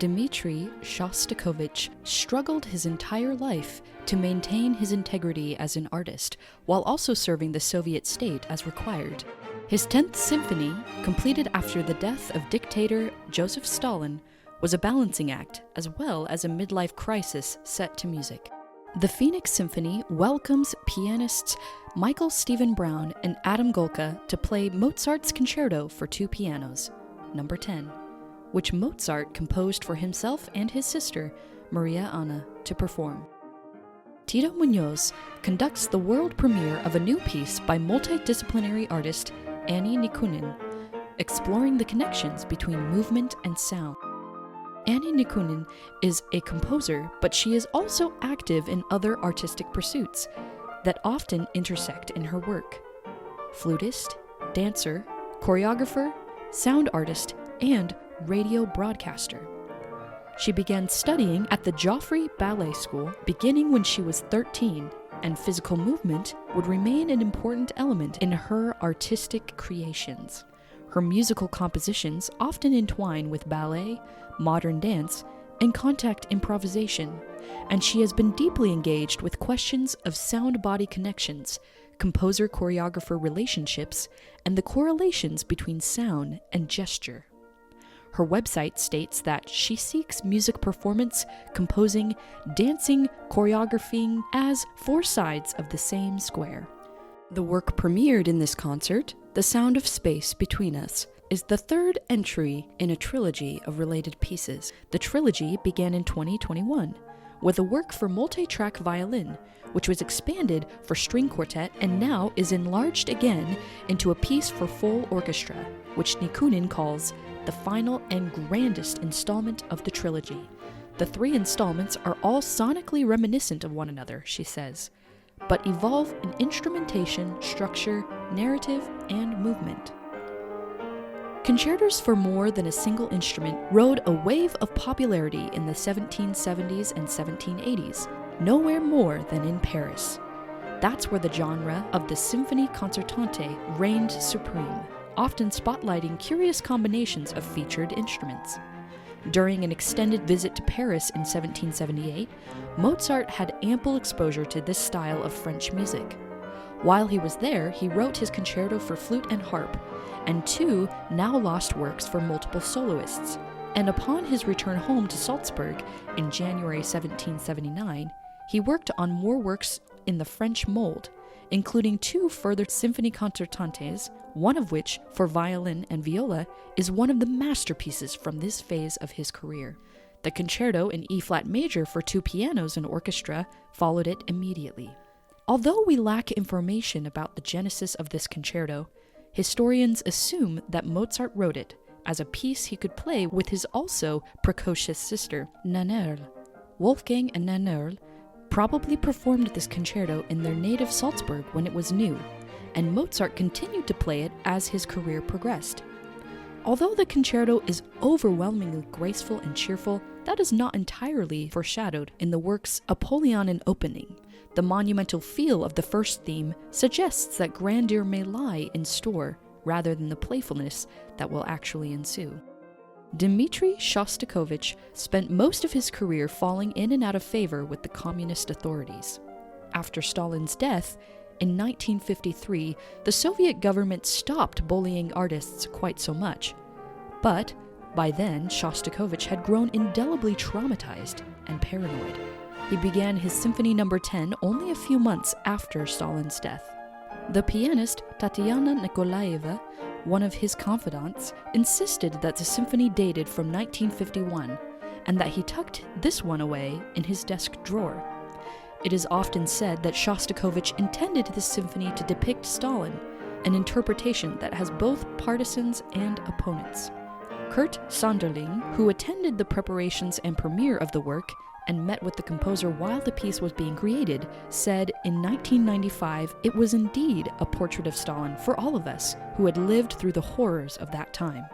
Dmitri Shostakovich struggled his entire life to maintain his integrity as an artist while also serving the Soviet state as required. His 10th symphony, completed after the death of dictator Joseph Stalin, was a balancing act as well as a midlife crisis set to music. The Phoenix Symphony welcomes pianists Michael Stephen Brown and Adam Golka to play Mozart's Concerto for two pianos, number 10, which Mozart composed for himself and his sister, Maria Anna, to perform. Tito Muñoz conducts the world premiere of a new piece by multidisciplinary artist Annie Nikunen, exploring the connections between movement and sound. Annie Nikunen is a composer, but she is also active in other artistic pursuits that often intersect in her work. Flutist, dancer, choreographer, sound artist, and radio broadcaster. She began studying at the Joffrey Ballet School beginning when she was 13, and physical movement would remain an important element in her artistic creations. Her musical compositions often entwine with ballet, modern dance, and contact improvisation, and she has been deeply engaged with questions of sound-body connections, composer-choreographer relationships, and the correlations between sound and gesture. Her website states that she seeks music performance, composing, dancing, choreographing as four sides of the same square. The work premiered in this concert, The Sound of Space Between Us, is the third entry in a trilogy of related pieces. The trilogy began in 2021 with a work for multi-track violin, which was expanded for string quartet and now is enlarged again into a piece for full orchestra, which Nikunen calls the final and grandest installment of the trilogy. The three installments are all sonically reminiscent of one another, she says, but evolve in instrumentation, structure, narrative, and movement. Concertos for more than a single instrument rode a wave of popularity in the 1770s and 1780s, nowhere more than in Paris. That's where the genre of the symphonie concertante reigned supreme, often spotlighting curious combinations of featured instruments. During an extended visit to Paris in 1778, Mozart had ample exposure to this style of French music. While he was there, he wrote his concerto for flute and harp, and two now-lost works for multiple soloists. And upon his return home to Salzburg in January 1779, he worked on more works in the French mold, including two further symphony concertantes, one of which, for violin and viola, is one of the masterpieces from this phase of his career. The concerto in E-flat major for two pianos and orchestra followed it immediately. Although we lack information about the genesis of this concerto, historians assume that Mozart wrote it as a piece he could play with his also precocious sister, Nannerl. Wolfgang and Nannerl probably performed this concerto in their native Salzburg when it was new, and Mozart continued to play it as his career progressed. Although the concerto is overwhelmingly graceful and cheerful, that is not entirely foreshadowed in the work's Apollyon opening. The monumental feel of the first theme suggests that grandeur may lie in store rather than the playfulness that will actually ensue. Dmitri Shostakovich spent most of his career falling in and out of favor with the communist authorities. After Stalin's death, in 1953, the Soviet government stopped bullying artists quite so much. But by then, Shostakovich had grown indelibly traumatized and paranoid. He began his Symphony No. 10 only a few months after Stalin's death. The pianist Tatiana Nikolaeva, one of his confidants, insisted that the symphony dated from 1951 and that he tucked this one away in his desk drawer. It is often said that Shostakovich intended this symphony to depict Stalin, an interpretation that has both partisans and opponents. Kurt Sonderling, who attended the preparations and premiere of the work and met with the composer while the piece was being created, said in 1995 it was indeed a portrait of Stalin for all of us who had lived through the horrors of that time.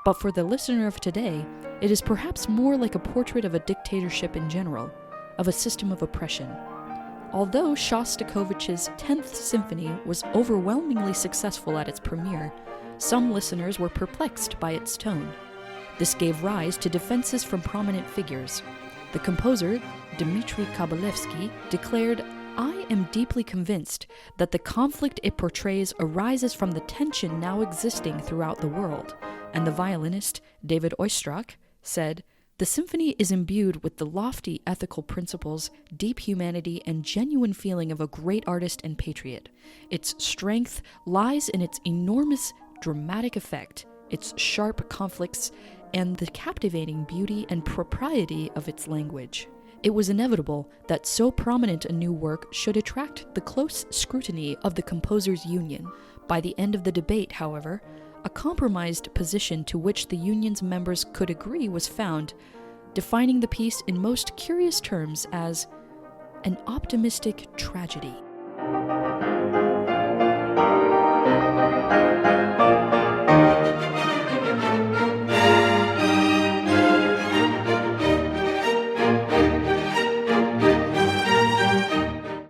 But for the listener of today, it is perhaps more like a portrait of a dictatorship in general, of a system of oppression. Although Shostakovich's 10th Symphony was overwhelmingly successful at its premiere, some listeners were perplexed by its tone. This gave rise to defenses from prominent figures. The composer, Dmitri Shostakovich, declared, "I am deeply convinced that the conflict it portrays arises from the tension now existing throughout the world." And the violinist, David Oistrakh, said, "The symphony is imbued with the lofty ethical principles, deep humanity, and genuine feeling of a great artist and patriot. Its strength lies in its enormous dramatic effect, its sharp conflicts, and the captivating beauty and propriety of its language." It was inevitable that so prominent a new work should attract the close scrutiny of the composers' union. By the end of the debate, however, a compromised position to which the union's members could agree was found, defining the piece in most curious terms as an optimistic tragedy.